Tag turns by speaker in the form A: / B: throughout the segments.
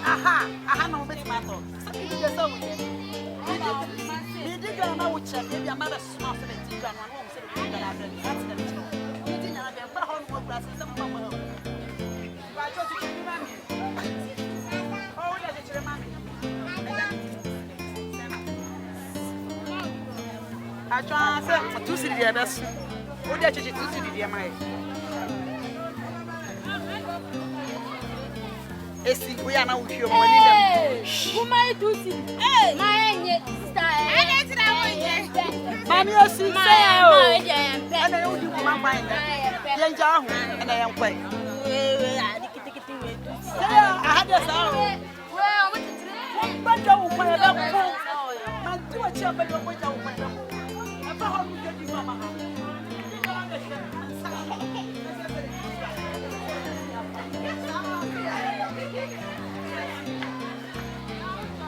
A: Aha, no, but matter. Something you just over there. You did go now with check, maybe a mother smart for the teacher and one home said that I've been accident. You didn't have a home work class and some from home. But I told you to remind me. Oh, does it remind me? I try to see the others. What did you do to the MI? We are now here.
B: Who might do see? Hey, my sister.
A: Mammy, I see. And I owe you my mind. And I am quite. I had a sound. Well, but don't put it up. I do a chop and don't put it up. I thought you get you, Mamma.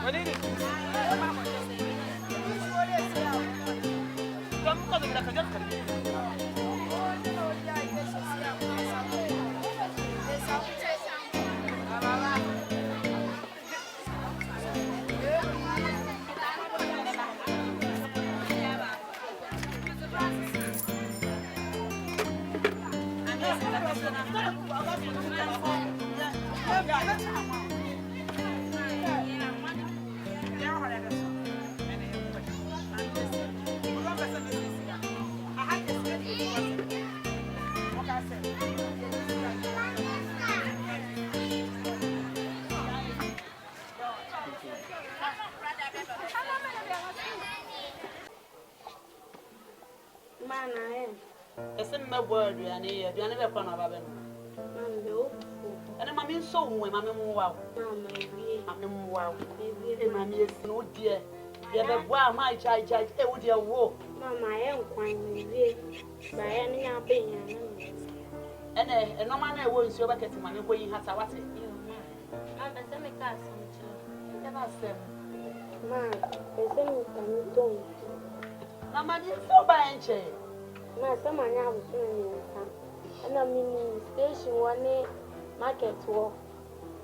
A: What is it? My word, you never come about it. And I'm so when I'm wow. I'm wow. Mammy is no dear. You have a wow, my child, it would be a war. Mamma, I am quite by any opinion. And no man wants your bucket money when you have to watch it. I'm a semi castle. Never said, Ma'am, the same don't. Mamma, you're so by and chair. My son, I was and I mean, station one market walk,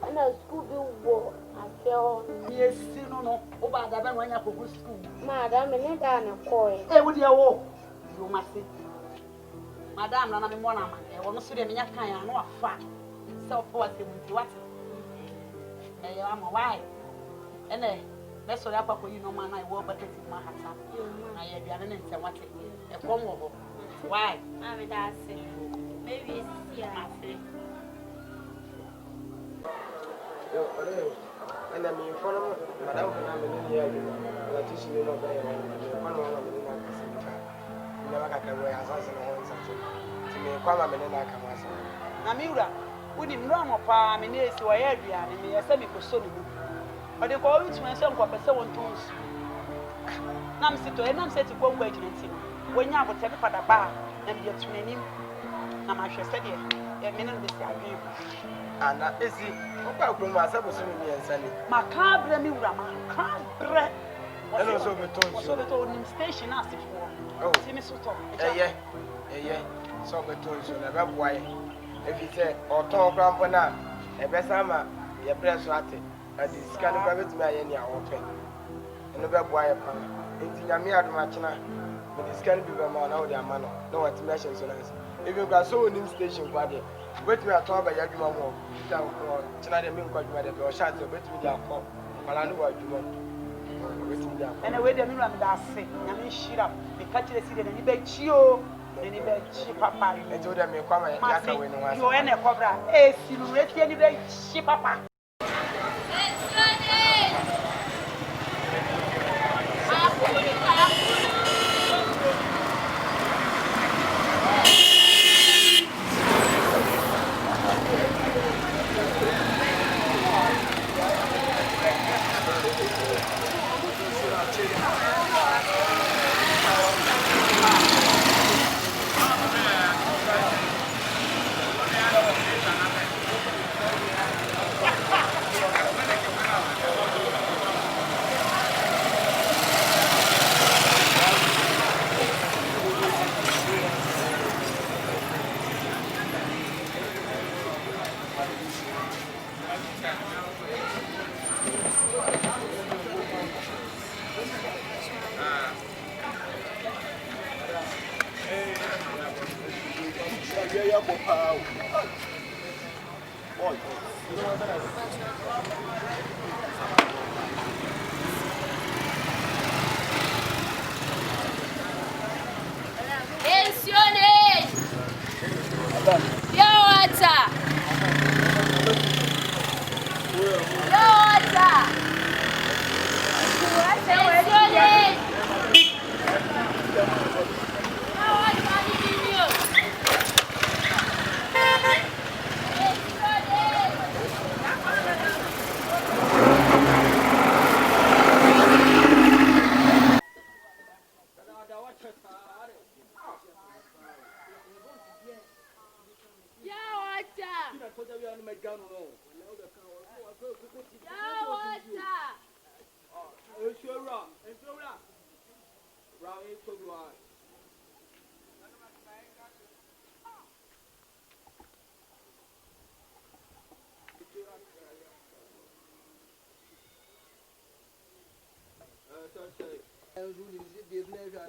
A: and a school bill walk. I fell. Yes, no, Obaa, the one you go to school. Madam, and then a coin. Eh, would you walk? You must see. Madam, I'm a woman. I want to see them in your kind of no fat. So, what you what? I'm a wife. And that's what I you know, man. I walk back in my house. I have been in what a come over. Why? I'm a maybe it's here.
C: And I mean, for Madame, I'm here. I teach you no better. One of them never got away as I said. To me, come a minute like a master.
A: Namura, would him run up a minute to a area and me a semi for so. But they call it to myself for a seven tools. Namsito, and I'm set to go waiting when you have a table for the bar and you're tuning him. I'm actually said here, a minute this year.
C: And that is it. About myself was me and Sandy.
A: My car, Bremy Rama, car bread.
C: And also the told
A: so the told him station asked for. Oh, Timmy Soto. Yeah. So the told you never why. If you say, or talk grandpa, a best ama, your breast ratty, and this kind of private me any open. And the web wire pan. Into Yamia Machina, but this can be a man out there, man. No what mentions on us. If you got so in station, body, wait me at all by Yaguma more. Tonight, the milk got my shot, wait me down. But I know what you want. And away the middle of that say, Yamin Shira, the catch the seed and any bed chio, any bed cheap papa.
C: And told them, come and
A: you and a cobra, eh, you any bed cheap papa.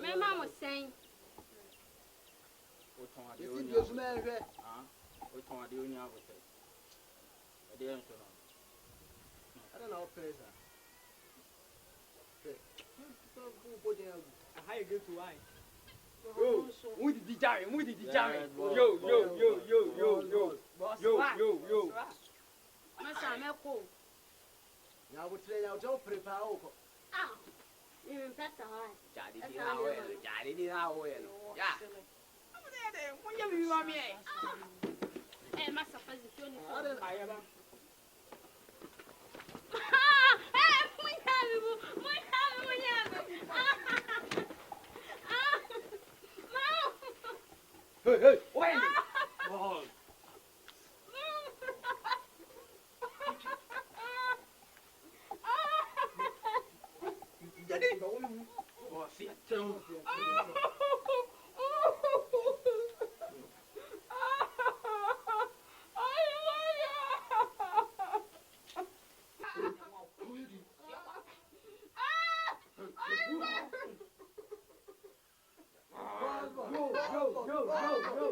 B: My mom was saying,
C: I don't know, Fraser. How you get to why? Yo, who did the giant? Who did the giant? Yo. Now we train out your prepare.
B: ah, even better.
C: Daddy did our way. Yeah. When you want me,
B: Eh, Master President,
C: I am. Hey, wait. Oh. Daddy, oh, see it too.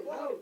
C: Go.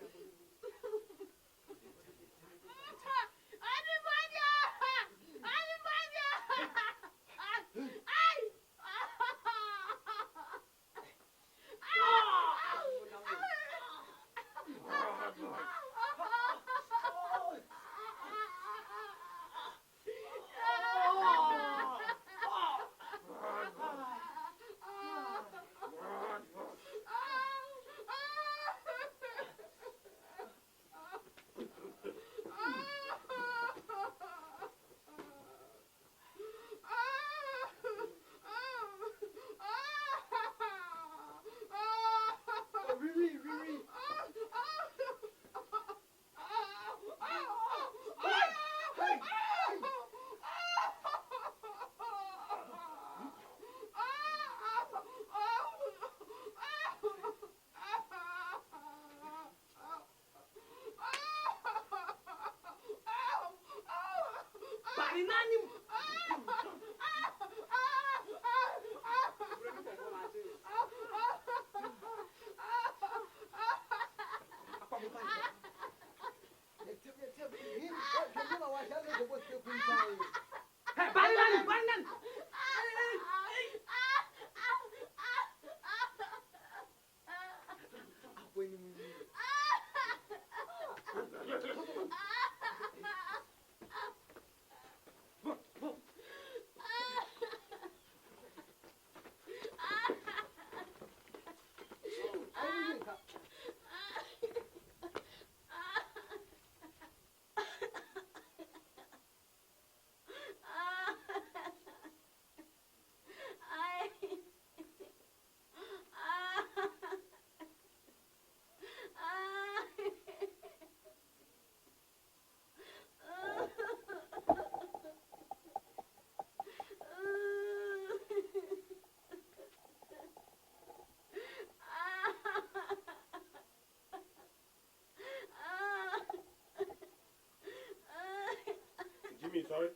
C: sorry.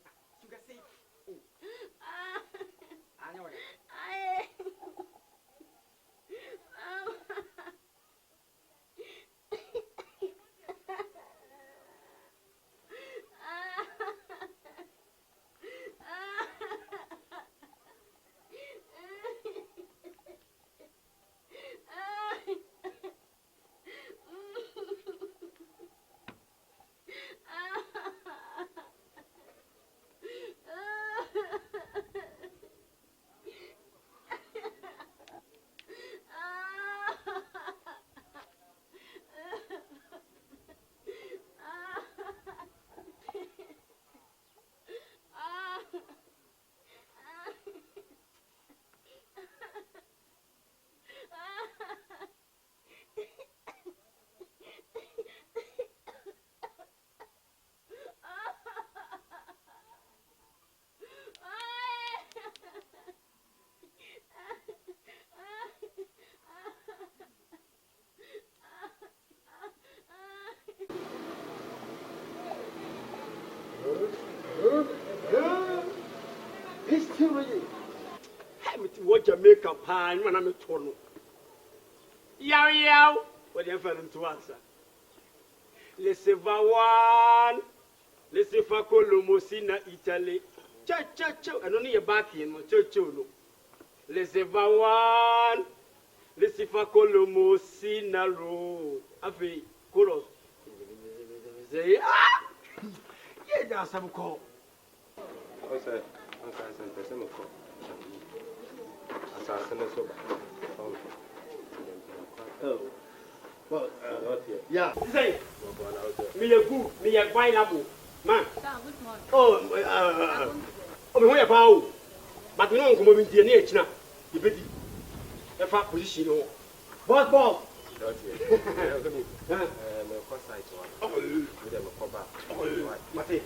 C: You can say. I know it.
D: What Jamaica pine when I'm a tono. Yow yow, what the fell to answer. Listen for one, listen for Colomosina, Italy. Church, and only a back in my church. Listen for one, listen for Colomosina road. Afi, Colos. Yeah, that's some call.
C: Oh, sir. I'm saying, person of call.
D: Oh, well,
C: Not yet.
D: yeah. Say, me a good, me a fine apple, man. Oh, we have power, but we don't come over the nature now. You bet the fat position. Boss.
C: Not yet. My first sight one. With them a cover.
D: Mate.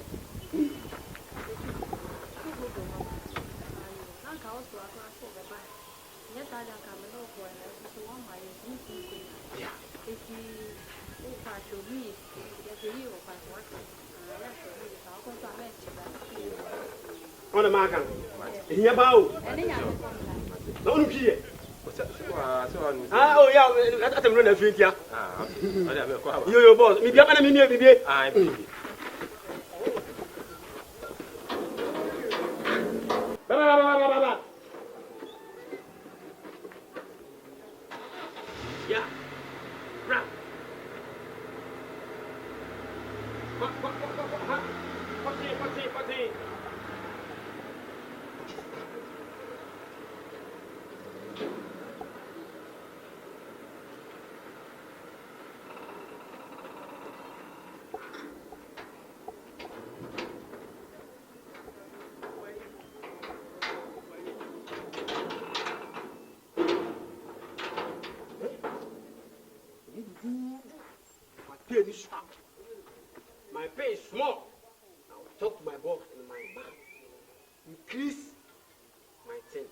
D: On the market. In your bow. Don't hear. Oh, yeah, that's a runner drink. Yeah, you boss. Maybe I'm going to be. Yeah. Run. Pati. My pay is small. I'll talk to my boss in my mouth. Increase my thing.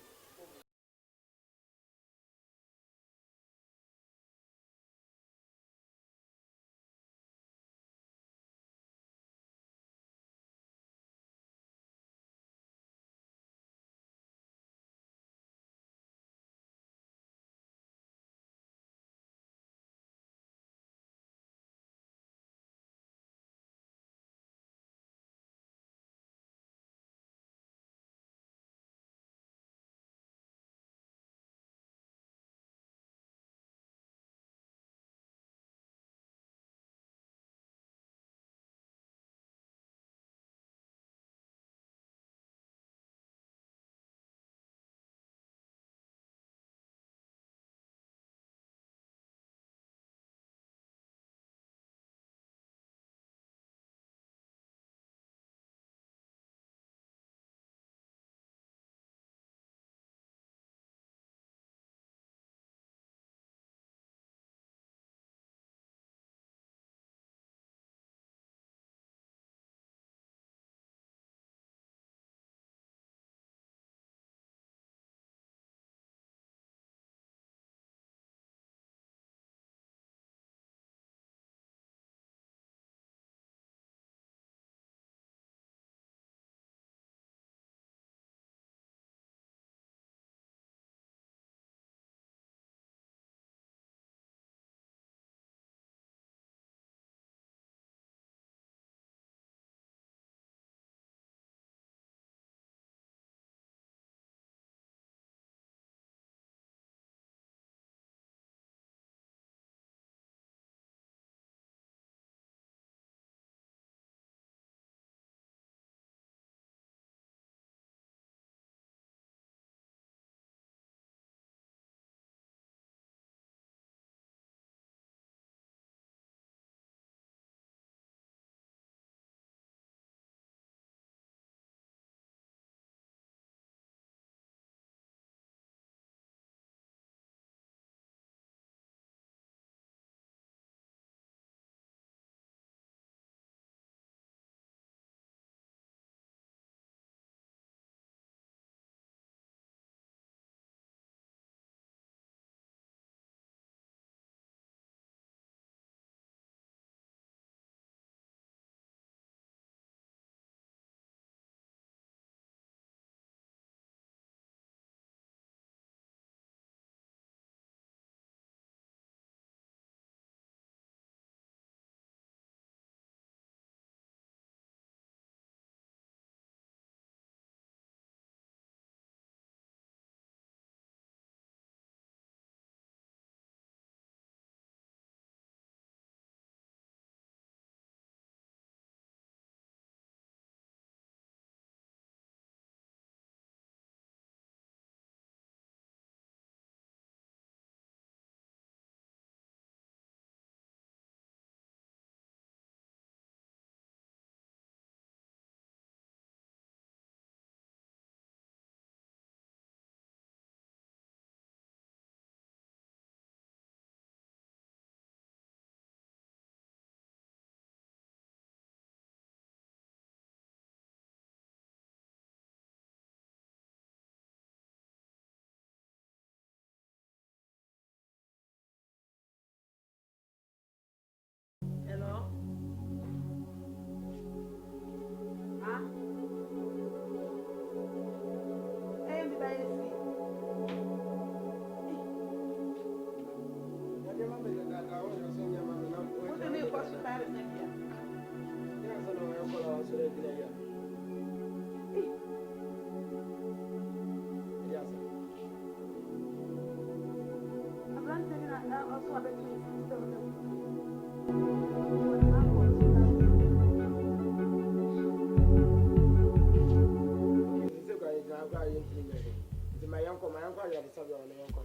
C: My uncle, I had a son on the uncle.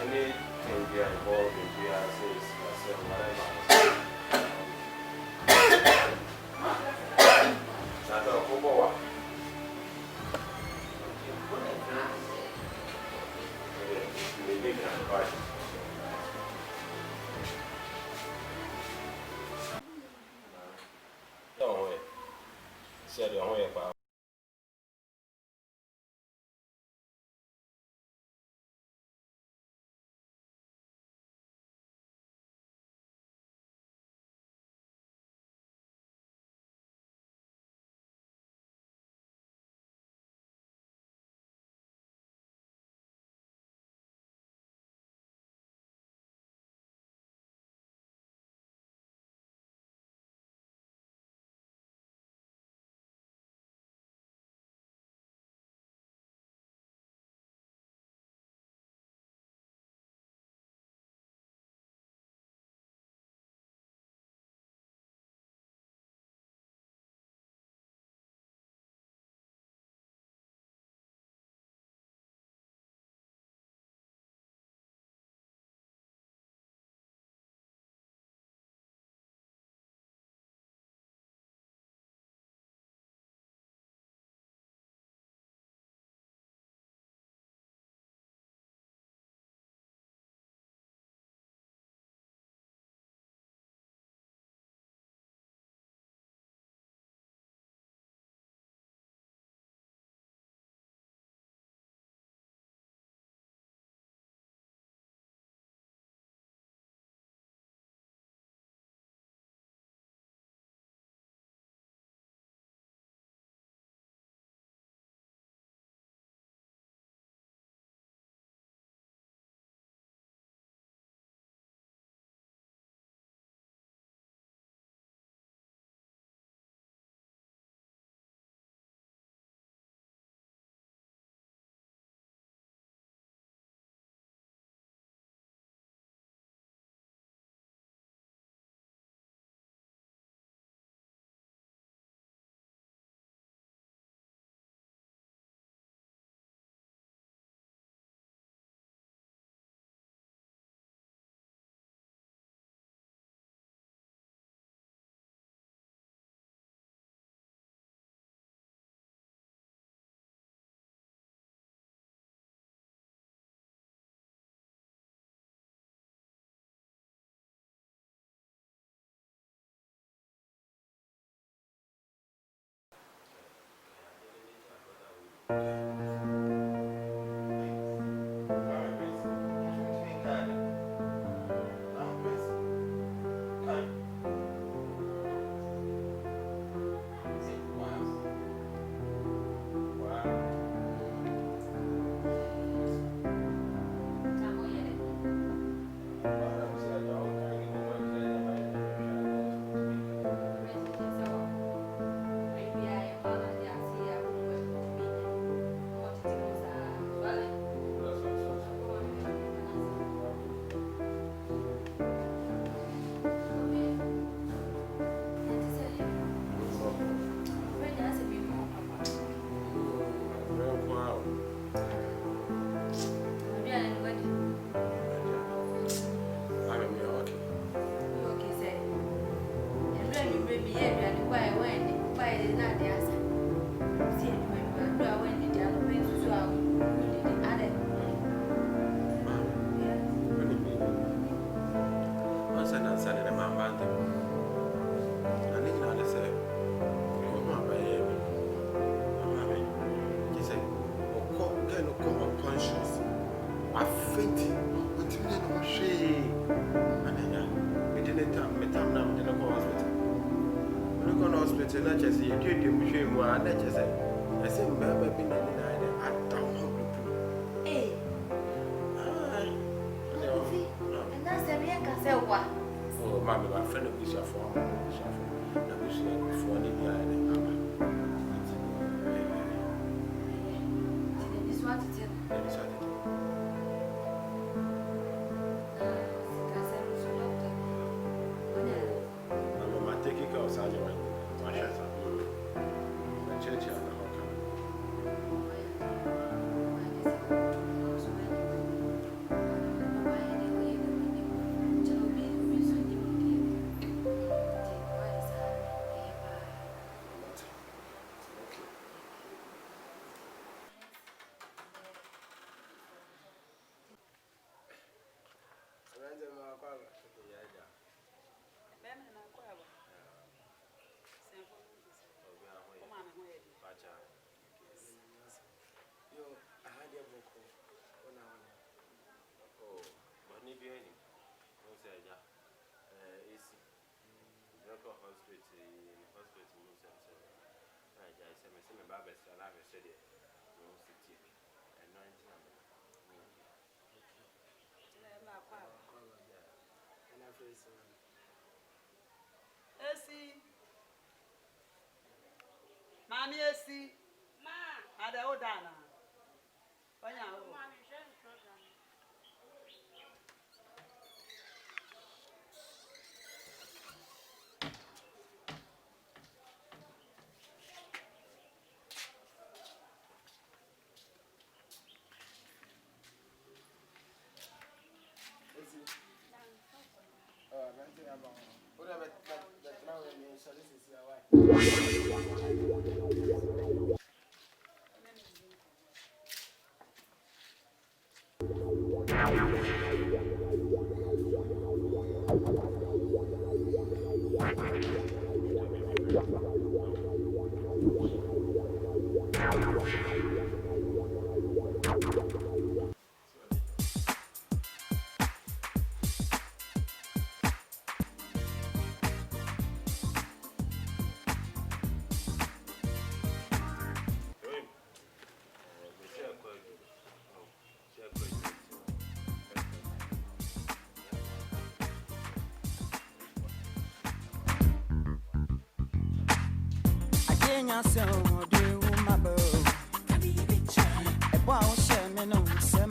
C: Anything we are involved in, we are says, whatever. That's a football. Don't wait. Said you're home.
E: Not just you do the machine, one, not just I said, remember being a denied. I don't know.
B: Eh. And that's the real castle. What?
E: Oh, Mammy, my friend of Bishop for the Bishop for the behind.
B: This what it is.
E: I'm taking care of Samuel. Church and
A: Mommy, see, ma, ada odana. Onya o.
F: Kenya so do my bow. E wa o she me no se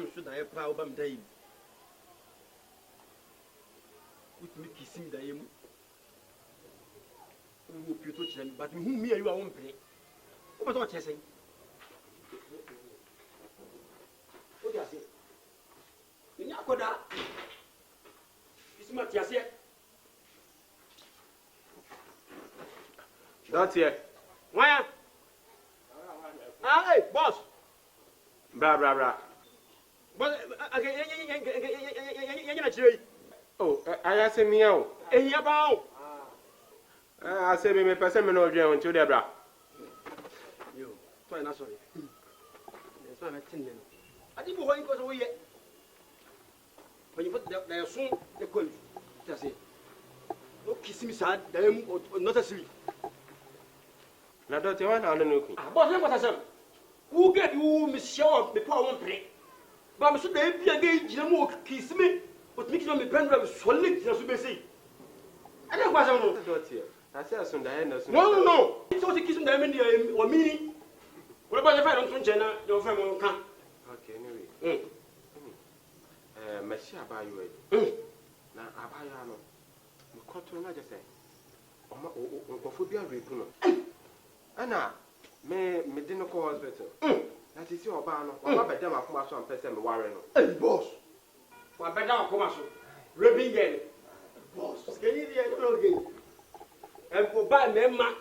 D: I'm sure that I power bam day. With me kissing the aim. Who you touch them, but whom me you won't play. What you say? What you say? In Yakoda. It's Matthias here.
E: That's it.
D: Why? Hey, boss.
E: Bra.
D: But
E: Oh, I asked me out.
D: Here about.
E: I said, me person me no dream until the bra.
D: You, sorry, not sorry. That's why I'm telling you. I didn't want to go away yet. When you put the soon, the call. Just say, no kiss me, sad, them or not asleep.
E: Now, don't you want to know?
D: But what I said, who get you, Miss Shaw, before one play? But I'm so they be again, you know, kiss me, but make me pen drive solid, as you may say. I don't know.
E: I said, soon the end.
D: No. It's also kissing them in the or meaning. What about if I don't Jenna, your family can?
E: Okay, anyway. Messi about you. Now, about you, no. Cotton, I just say. Omophobia repuno. Anna, me didn't call hospital. That is your ban. Or my bedam, I come out and person me warren.
D: Hey, boss. My bedam, come out. Rubbing again. Boss, can you hear again? And for buy member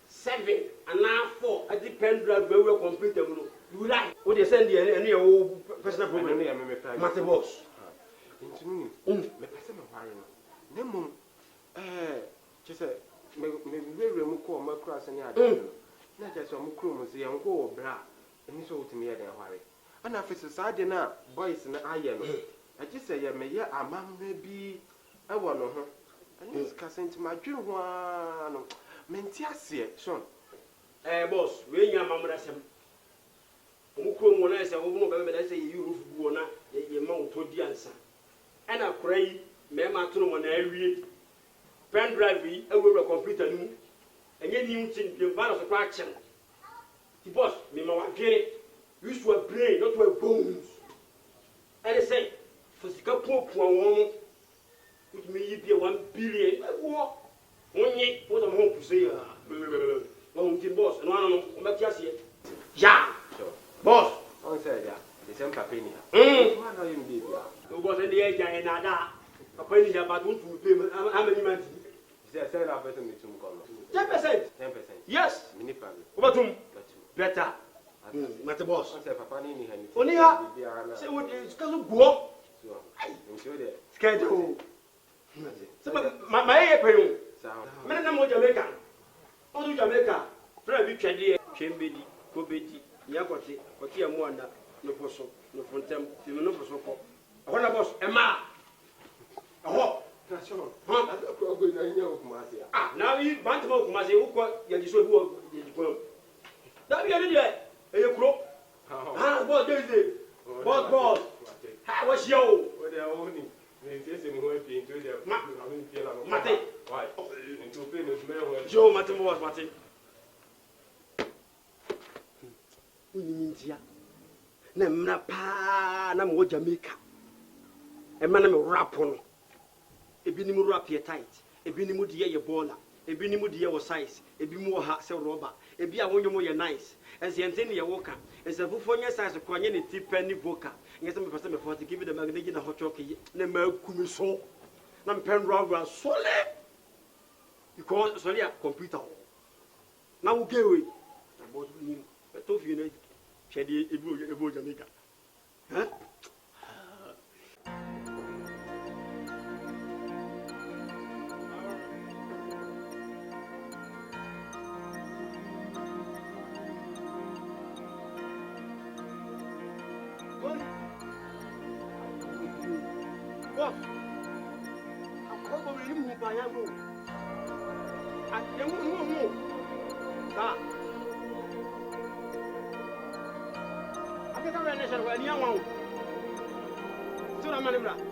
D: 7 and now 4 at the pen drive where we complete them. You like what they send you any old personal problem? Master boss.
E: Into me, me person me warren. Nemo, just say, me remove call my cross and yard. Not just some crew, see, and go bra. And you so to me, I don't worry. And after society now, boys and iron. I just say, yeah, me, a man may be a one of her. And he's casting to my dream one. Mentiasia, son.
D: Boss, when your mamma has him. Mukum, when I say, oh, I say you, Bona, your mount to the answer. And I pray, Mamma to one area. Pen drive, I will complete a new. And yet, you think the value of action. The boss, me, my get used to a brain, not to a bones. And I say, for the couple of woman, which may be 1 billion. What? Only what I'm home to say. Oh, the boss, and I don't know, just yet. Yeah, boss.
E: On said, yeah, the same penny.
D: What are you, baby? Who was in the age and a penny about one to pay how many months?
E: Say, send our person to come.
D: 10%.
E: 10%.
D: Yes.
E: Mini family.
D: What better. Master boss.
E: I said, Papa, need him.
D: Only say what is going to go. Schedule. My apron. Men of Jamaica. All to Jamaica. Very trendy. Chambedy, Cobedy, Yakoti, Kotia Mwanda, no posso, no fontem, no posso. I want a boss, Emma. Oh, that's all. Ah, now you want to go, Mazzy, who got Yadiso. That be a little. You crook. Ah, what is it? Boss. How was you? Mate. Why? Joe Martin was Martin. India. Namrapa, Namo Jamaica. A man of rapon. A binimu rap your tight. A binimu dear your baller. A binimu dear was size. A bimu hat sell rubber. A be a one more nice. As the Anthony Walker. As a Bufonia size of Quanian Tiffany Boca. Yes, I'm person before to give you the magazine of hot chocolate. Never Kumiso. Nam pen rubber solid. You call Sonia computer. Now we'll get away. But if you know, Shady, it will Jamaica. Huh? What? I'm probably moved by a move. I don't know. Ah. I get a relation when you want. So I'm going to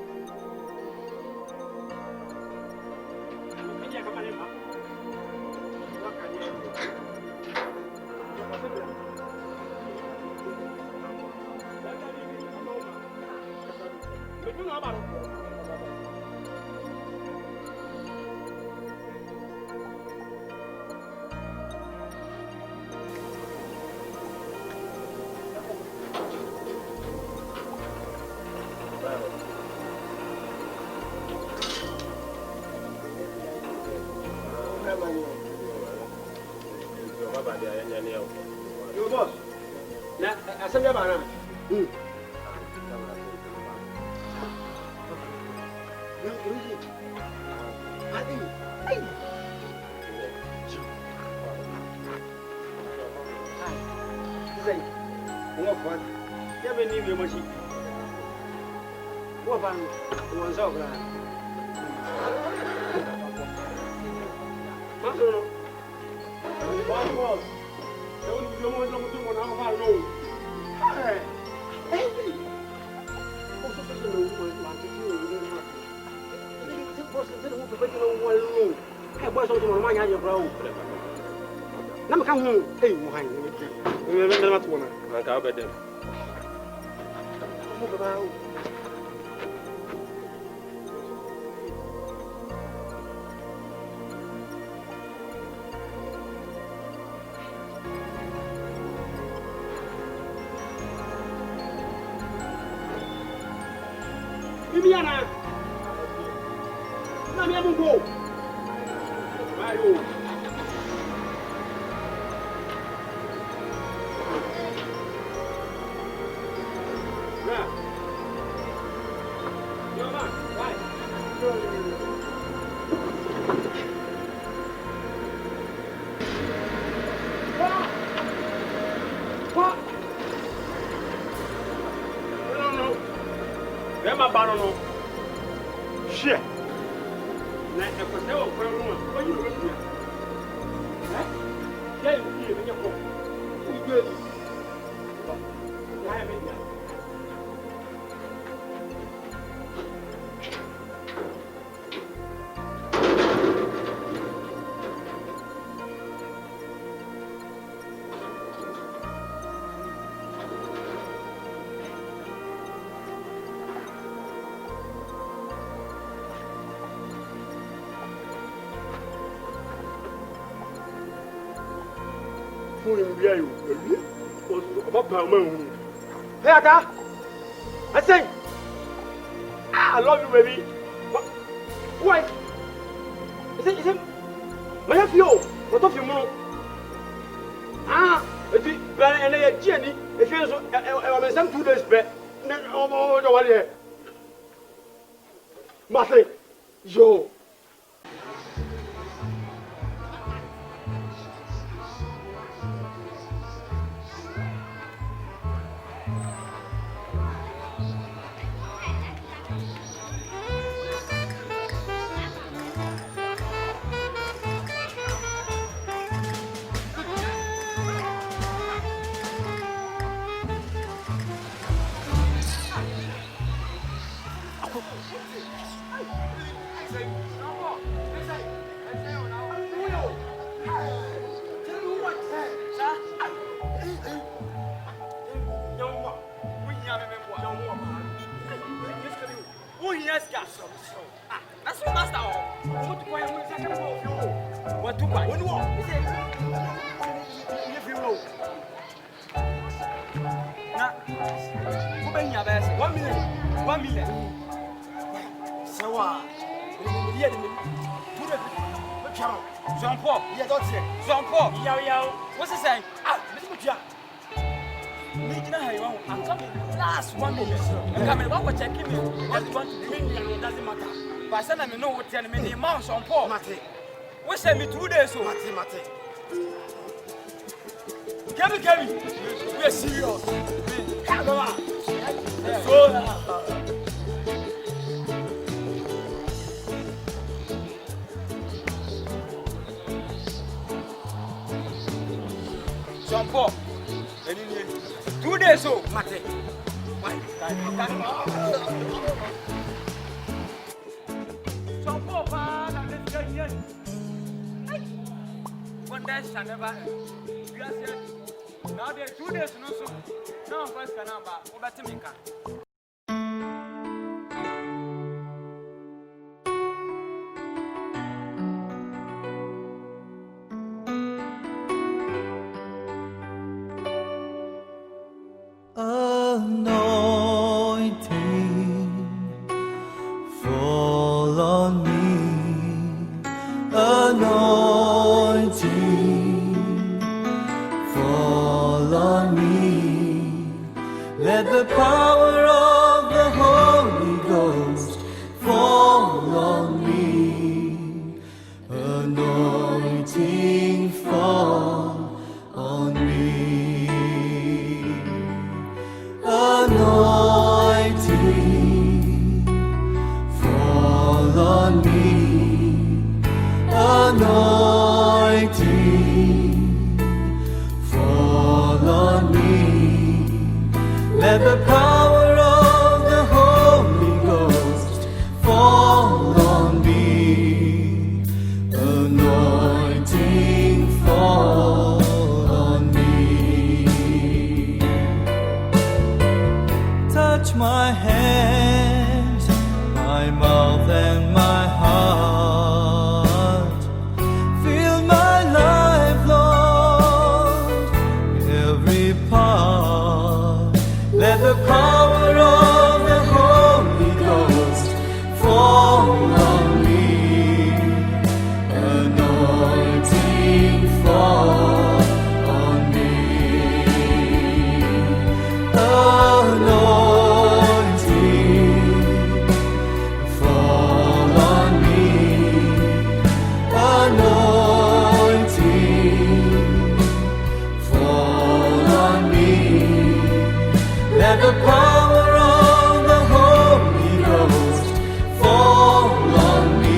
D: Your boss. Now, I said, Yabana. What? You have any machine? What about one's over? One was. Don't want to do one of our own. Hey! Also, the woman wanted you. The person didn't want to make it on one room. I was also on my hand, your bro. Now come home. Hey, why? Remember that woman. I can't bet them. Move about. Bibiana. Na minha bumbum. Vai o. Já. Toma, vai. My battle, no shit. Let the Costello for a woman. What you with me? Yeah, you in your phone. We good. I have it now. Hey, Ata! I say, I love you, baby. Why? Is it? My have you? What of you, Mono? If you and a Jenny, if you are some 2 days back, oh, no, what here? Nothing. Yo. That's what master. What do I want to say? What do I want? If you know. Now, who been your best? 1 million. 1 million. So what? Jean-Paul. Yeah, that's it. Jean-Paul. Yo. What's it say? Mr. Jack. I'm coming last 1 minute. I'm coming. What was checking me? Just 1 million. It doesn't matter. But I said I know what telling me the amount on Paul. Mate. We send me 2 days so. Mate. Kevin. We are serious. Come on. Jean-Paul. 2 days so. Mate. Jean-Paul, one day shall never end. Now there are 2 days no so. Now first can have over to me.
G: Anointing, fall on me. Anointing. the power of the Holy Ghost fall on me. Anointing fall on me. Anointing fall on me. Anointing fall on me. Let the power of the Holy Ghost fall on me. Anointing fall on me. Touch my hands, my mouth and my heart. Fill my life, Lord, every part. Let the power of the Holy Ghost fall on me. Anointing fall on me. Anointing fall on me. Anointing fall on me. Let the power of the Holy Ghost fall on me.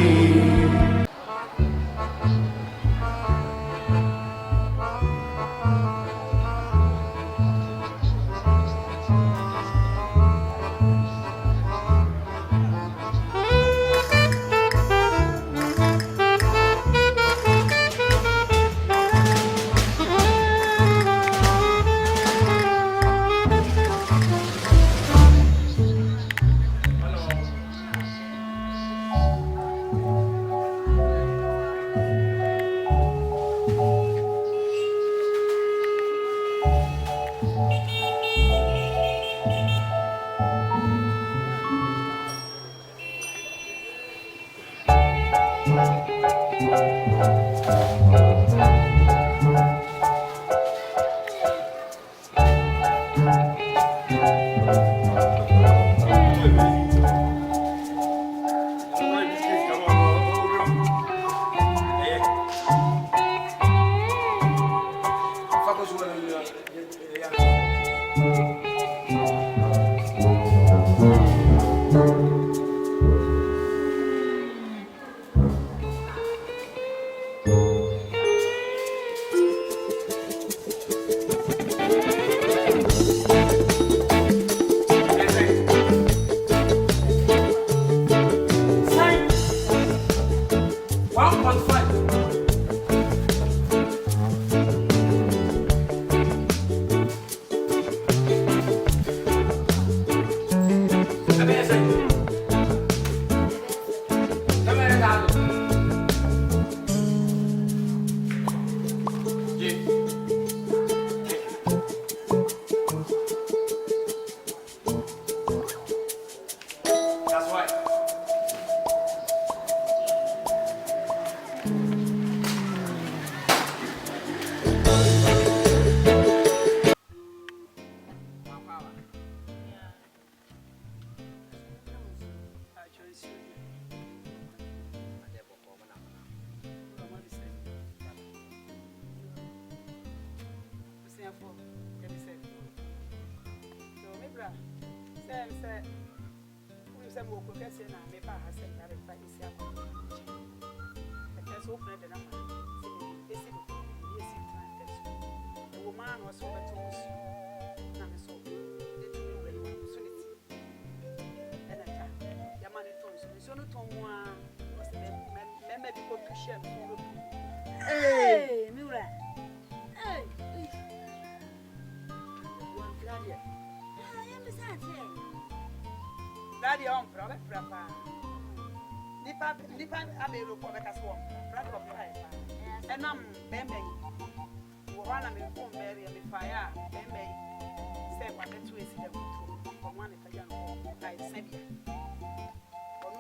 B: Hey, Mura. Hey.
A: Daddy on prova prapa. Nipa abelo ko beka so. Brother of life. Enam bembe. Wo wana me phone bere me fire bembe. Say kwa betu esi dem to. From one italia no kai sebia. Ono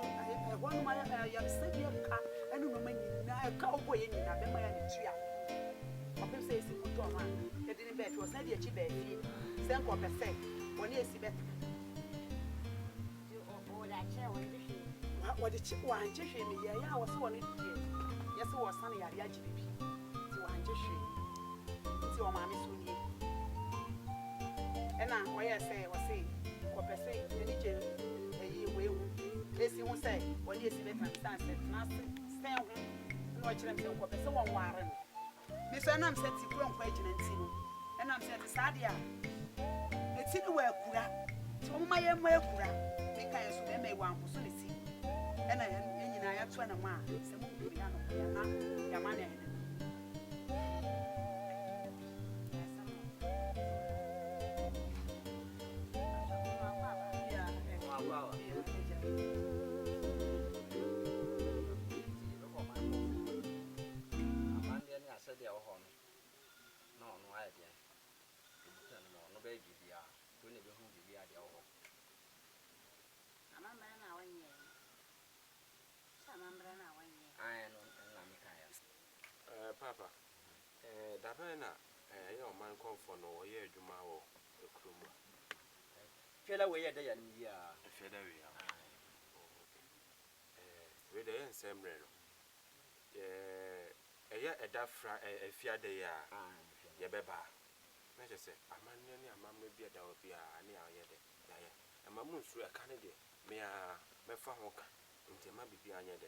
A: one ma ya sebia ka enu no ma nyina ka obo ye nyina bemba ya ne tua. Papa say esi muto ma. Edini bet was na di echi be fie. Say nko pese. When you see better.
B: Oh, that chair was the
A: What did you want to show me? Yeah, I was one. Yes, I was sunny at the IGP. So I'm just showing. So, Mammy soon. And now, why I say, was saying, what I say, the DJ, a year will. This you say, when you see better, stand watching them what someone warren. Miss Annam said, you don't question and see. And I'm said, Sadia. It's in the way, Kura. So, my young way, Kura. Make I assume may want to see. And I am in I have 20 miles. Some piano, your money.
E: Papa, Dabana, your man come for no year, Jumao, the crew.
D: Fell away a day and year.
E: Federia. With the end, same reno. A dafra, a fiade, ya beba. Let us say, a man near a man may be a dawbia, near yet. A mammoon through a Canada, may I found until my baby on yet.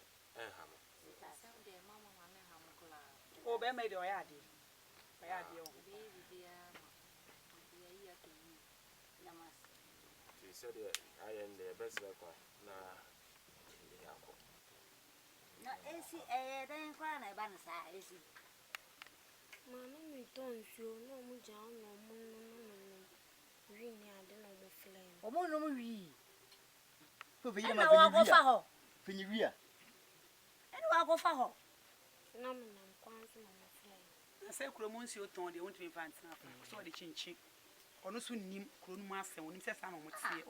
E: Oh, Ben made your idea. My idea. She said, I am the best record.
B: No, is he a damn crown? I ban a is he?
H: Mamma, don't you know Mujan or Moon? Really, I don't know flame.
I: Or more no we.
B: I'll go for her.
I: Finia.
B: And I'll go for her.
H: No, I'm quite on the flame.
A: I say, Cromoncio told you want to be fancy. So the chinchi. Or no soon name Cromaster when he says, I'm on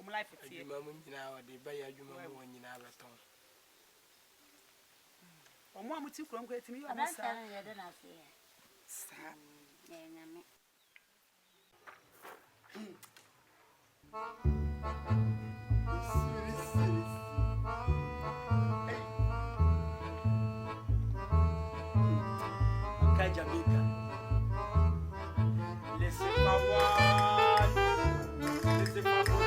A: my life.
C: A moment now, they buy a human when you never told. Or one with 2 crumb to me.
B: I'm not telling you, then I say,
D: Jamaica. Listen, Papa. Listen, Papa.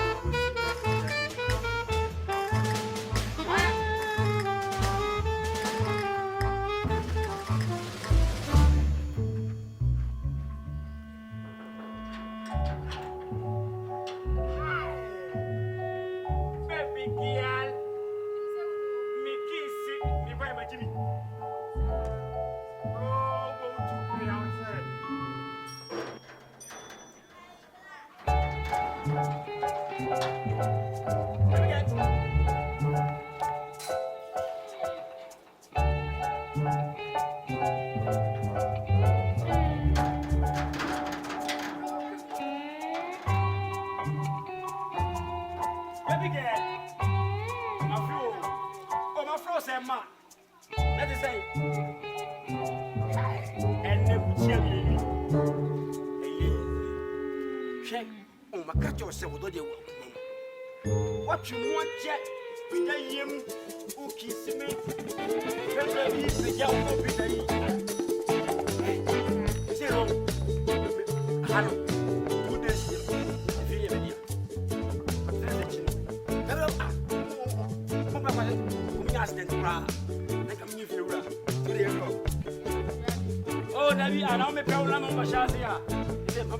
D: Baby girl, me kiss it, me buy my Jimmy. What you want yet? With the yim, who kiss me? Preferably the young with the zero. Hello, 2 days here. If you ever hear, hello, oh, Nabi, I know me problem on my shazia.
B: I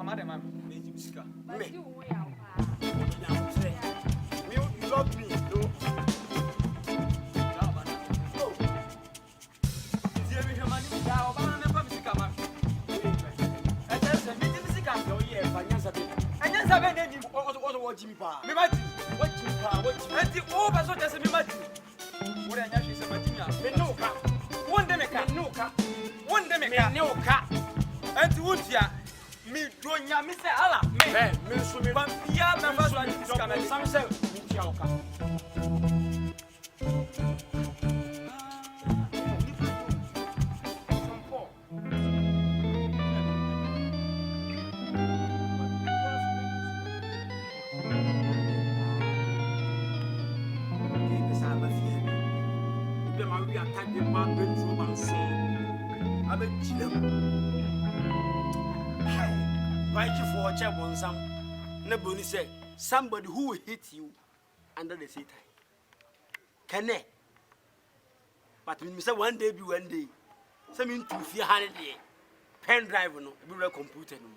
I: mother, ma'am. Musica.
B: But you will have.
D: You love me, no? Bunu said, somebody who will hit you under the seat. Can I? But we say one day be one day. Some mean to fear 100 day. Pen drive no, be a computer no.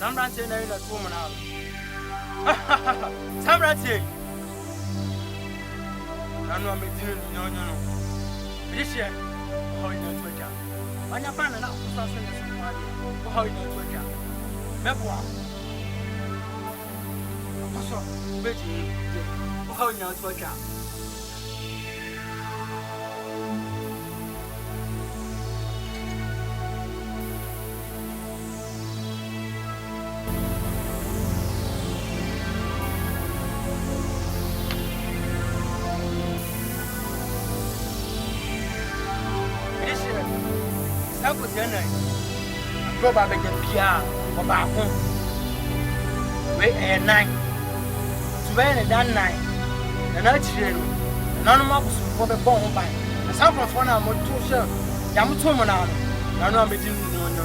D: Sambrante na ina tumo na alo. Sambrante. Nanu amedini nyonyo no. Bishie. Ho ina tuja. Anya pana na kusasa na samadi. Ho ina tuja. Mebwa. Koso beji. Ho ina tuja. Global be pia Obaa ko we 9 to be na 9 na chire no na no mabusu ko be bon ban na San Francisco na mo to she ya mo to mo na no amedi no no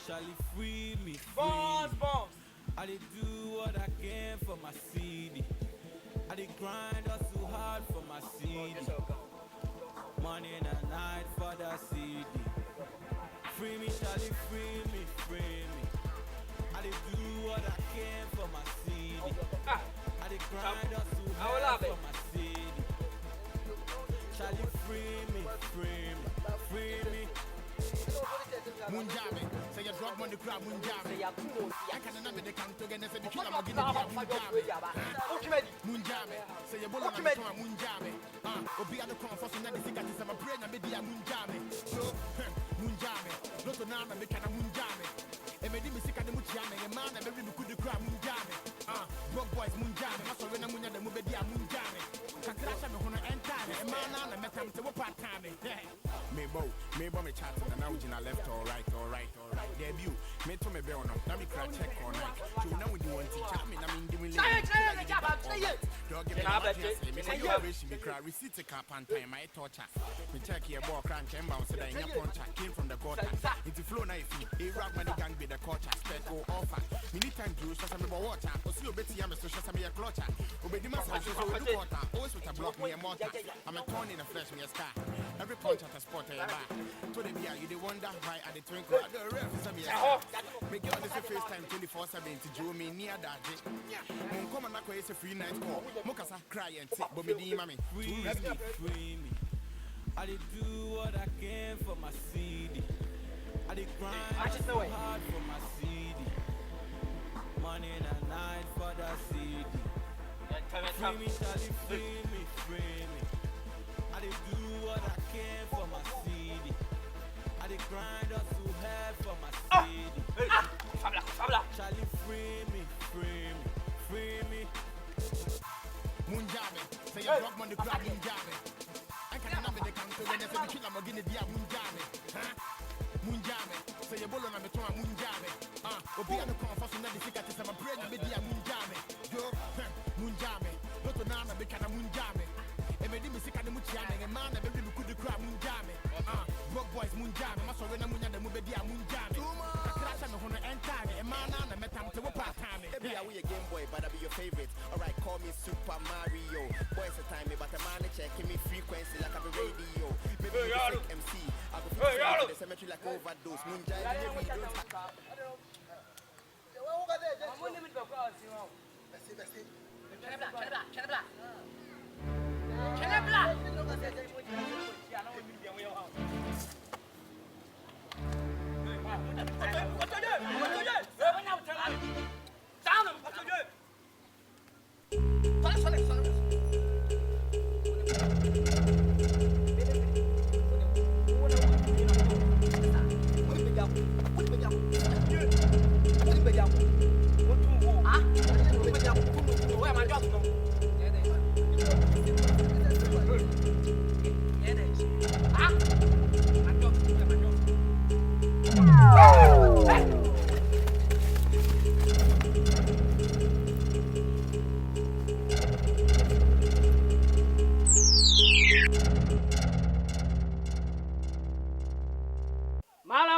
F: Charlie, free me, boss. I did do what I can for my city. I did grind so hard for my city. Morning and night for the city. Free me, Charlie, free me. I did do what I can for my city. I did grind so hard for my city. Charlie, free me.
I: Munjame, say you drop money crab Munjame. I can't remember the count again and say the killer Munjame, say you bullet Munjame. Obaa the crown for some of the cigarettes of a brain and media Munjame. So, Munjame, not to Nana make a Munjame. And made me sick at the Munjame, a man and maybe could the crowd Munjame. Broke boys Munjame, also when I'm the Mubedia Munjame. Crash and Hona and Time, a man and met him to a part time. Maybe me chat and now I left all right. Debut, me to me be on. Now me crack check on night. So now we do want to chat me. I mean, do we live? Don't give me a wish me cry. Receipt a cap and time. My torture. Me check here, boy, crank and bounce. That in your puncher came from the gutter. Into flow knife. A rock money gang be the culture. Spec go offer. Me need time to show some water. Or see a bit of so show some a clutcher. Obey the master. So do water. Always with a block me a mortar. I'm a torn in a flesh me a scar. Every punch at a spot a back. To the beer, you wonder why at the twinkle. Make your FaceTime 24/7 to Joe me near that. Come on, it's a free night call. Mokasa cry and take, but me, mommy.
F: Free me. I did do what I can for my city. I did grind so hard for my city. Morning and night for the city. Free me, Charlie, free me. I did do what I can for my city. I did grind so hard for my city. Charlie, free me.
I: Munjame, say you drop money crab Munjame. I can't remember the count when they say the killer Magini Dia Munjame. Munjame, say you bullet on the town Munjame. Obaa the crown for some of the cigarettes of a brain and media Munjame. Munjame, not to Nana Becana Munjame. And made me sick at the Muchiame, a man that maybe could the crowd Munjame. Broke boys Munjame, Master Renamunia, the Mubedia Munjame. A crash and Hona and Time, a man and a metam to a part time.
J: Maybe I will a Game Boy, but I'll be your favorite. Alright, call me Super Mario. Boys a time, but a man checking me frequency like I'm a radio. Maybe you're a fake MC. I'll go to the cemetery like overdose. Munjame, maybe don't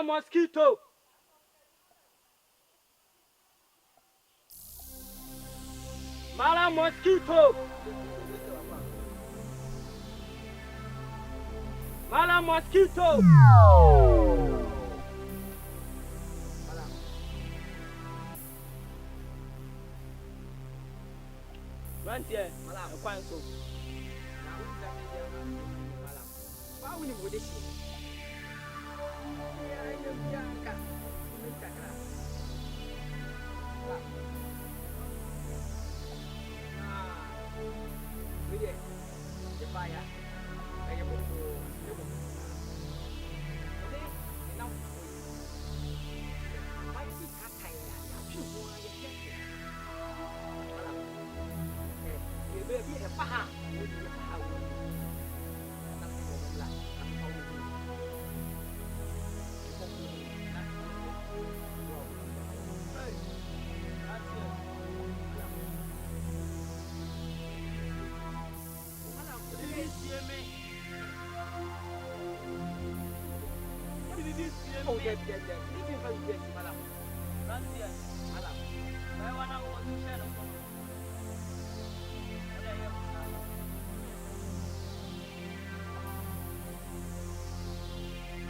D: Mosquito. Mala mosquito. Mala mosquito. Right here. Mala kwanso. Why will you do this?
A: Paha. Oh, yes. This is very good, madam. Yes, madam. I want to go to share.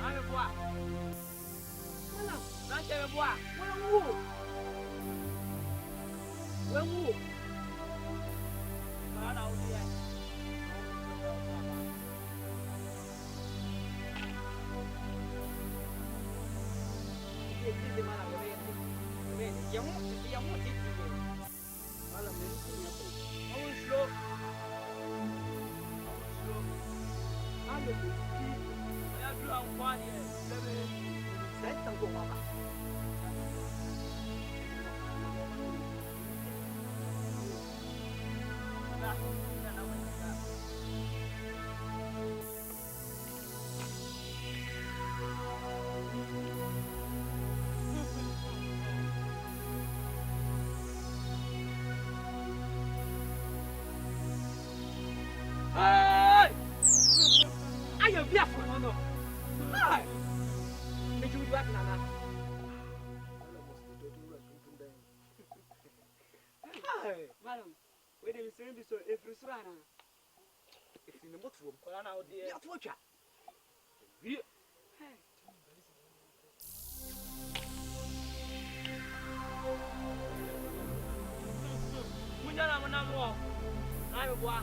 A: I'm a boy. Madam, not a boy. When who? Man, I'll be there. Hey! I am fearful, no. Hi! Did you work, Nana? Hi, madam. Wait a minute, so if you surrender, if in the boat room, run out there. That's what you Munjana, Manamo. I'm a boy.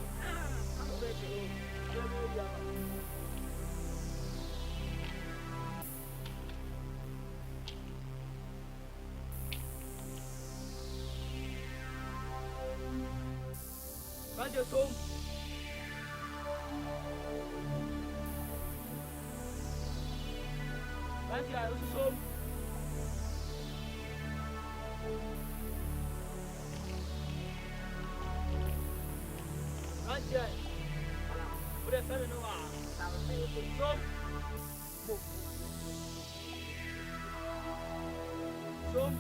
A: Raja Som. Raja Som. Raja. Udah sana Noah. Som. Som.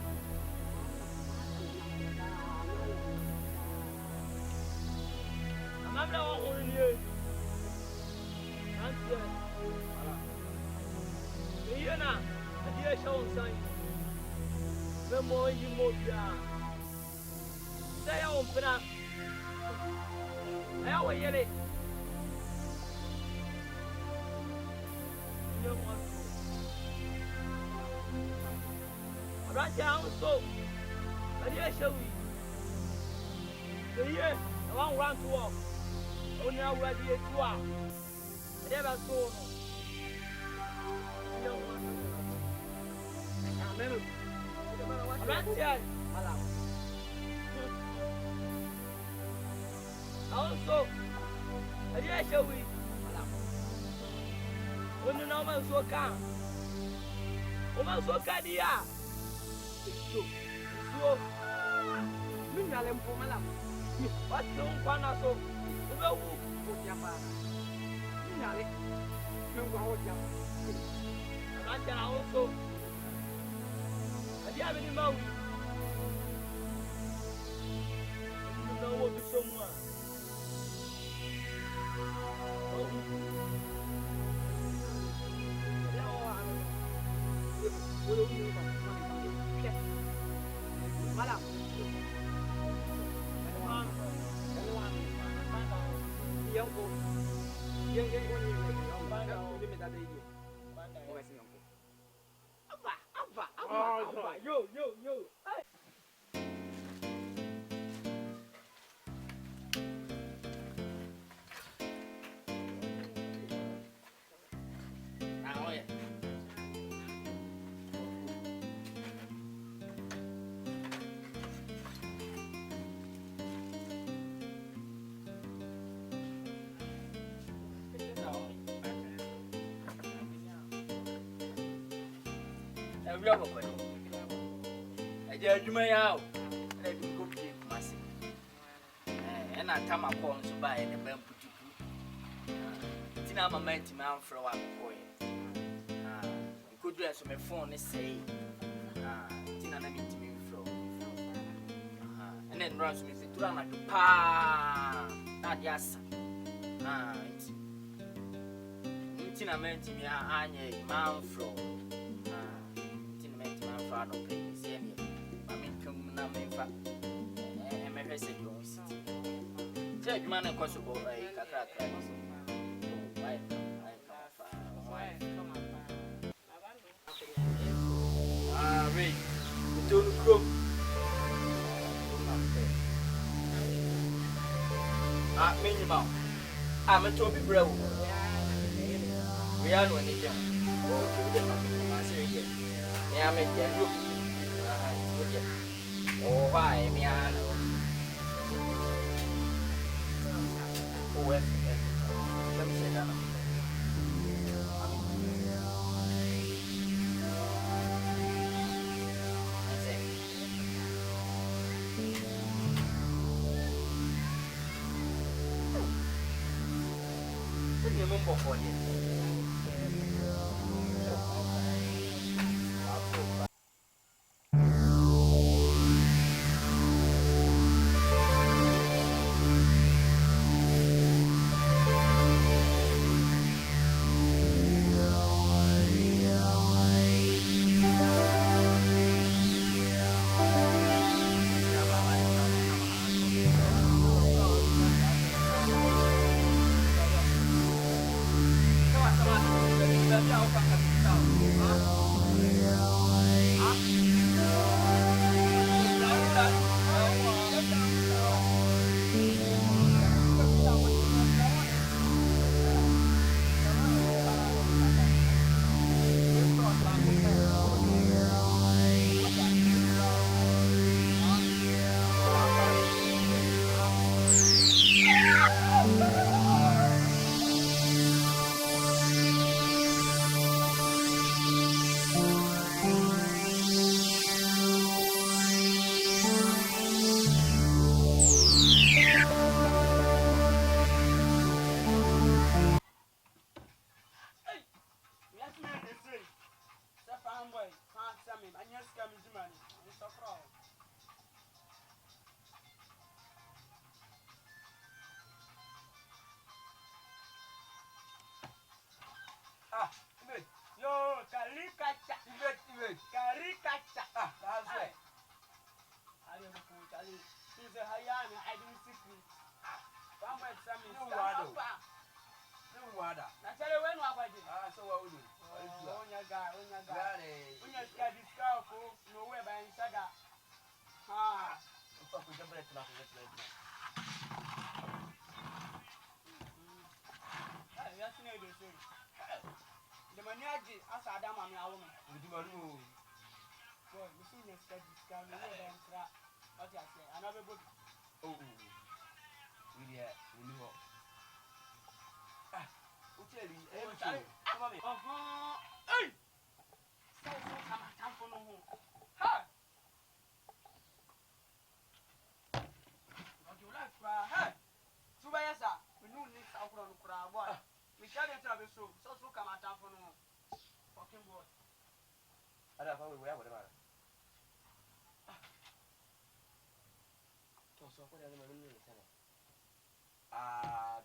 A: I'm not holding you. Raja. Iya na. Dia show sign. Semua you move ya. Saya ompena. Ayo yele. Raja also. Dia show. Iya, awang round to walk. Only I will be a tour. Never saw no. Also, I did show we. When the normal so calm. Woman so cadia. So, Minalem for Malam. What don't want us so? No, Yama. Minale. No, Yama. Raja also. I have any mouth. You know what to someone. Malam. Yang ko. Yang ko ni. Yang banda ko ni meta dai. Banda. Mo kasi yang ko. Abba. Yo. Hey. I just do my out. I do go to Massy. And
K: na tama ko nso ba e ne ba mputupu ti na mama nti ma amfrɛ wa ko ye ikodu eso me phone ne sei ti na mi nti me mfrɛ ene nra so me se tura na do pa na dia asa nti na ma nti me anye ma amfrɛ nti na ma nti ma amfrɛ no pe se ne ma me twam na me fa me hwese di on city say adwuma na kwaso bo kakra so why Ray don't grow minima me to bi brɛ wo we are no any jam okay ma say here me am here do oh why me ana oh let me say that for you.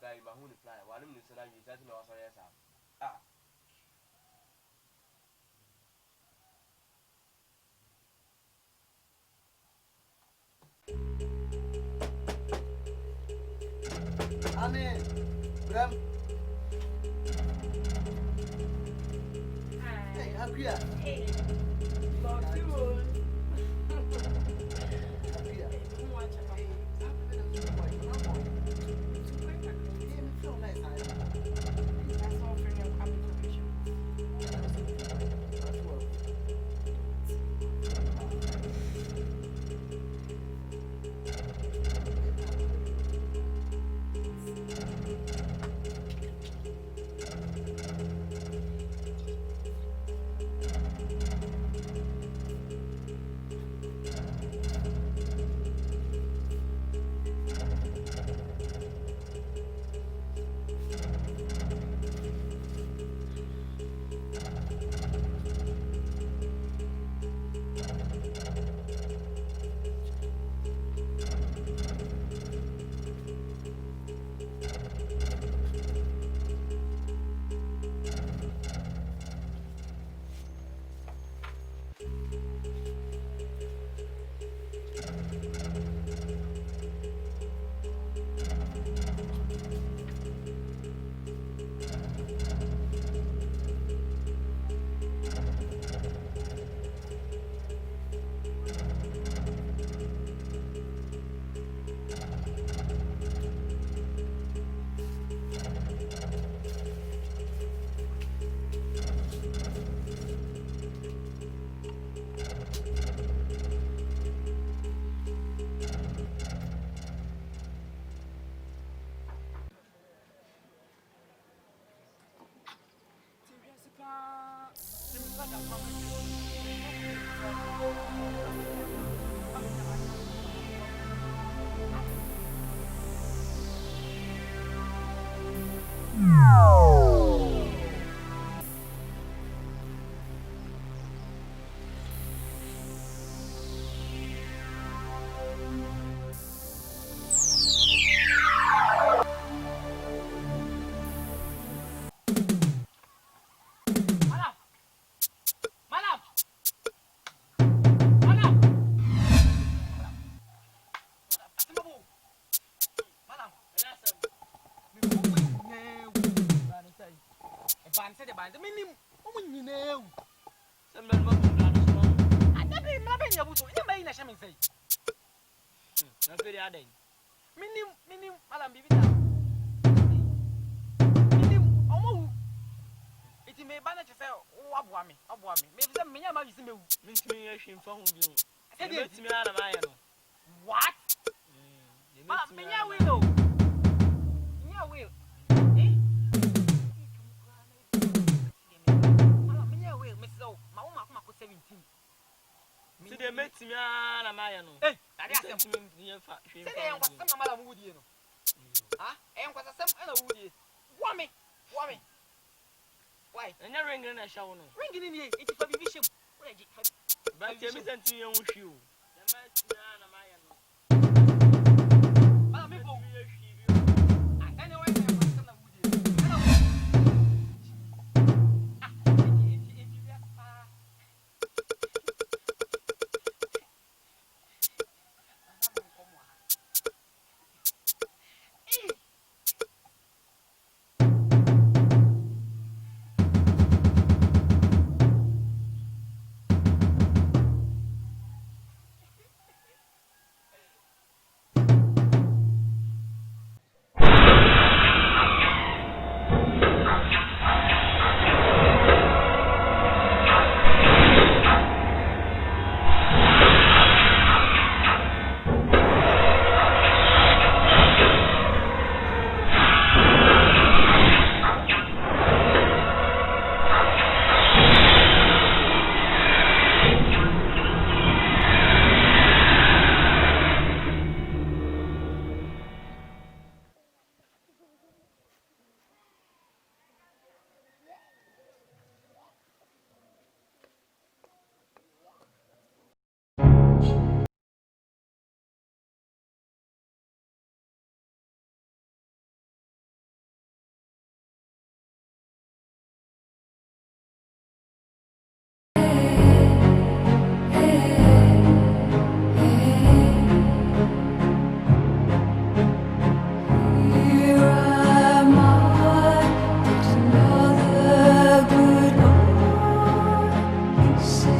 K: Guy, my honey fly. While I'm listening, you said to me, I was sorry,
L: Amen. Bram. Hey, how are you? Hey. Love you.
M: ban said the band. Minim, you know.
K: Some men want to run.
M: I never remember your boot. You may not say.
K: Not very hard.
M: Minim, Madam Bibi. Minim, oh, it may banish yourself. Oh, Abwami. Maybe some men are using me.
K: Means me, I should phone you. Said it to me out of iron.
M: What? Me, I will. Yeah, will.
K: See, they met me out of iron.
M: Hey,
K: I got to me.
M: Say, I was some Madam Woody. Ah, and was a some other Woody. Whammy. Why?
K: And you're ringing a shower.
M: Ringing in here, it's a bishop.
K: But you sent me on with you. The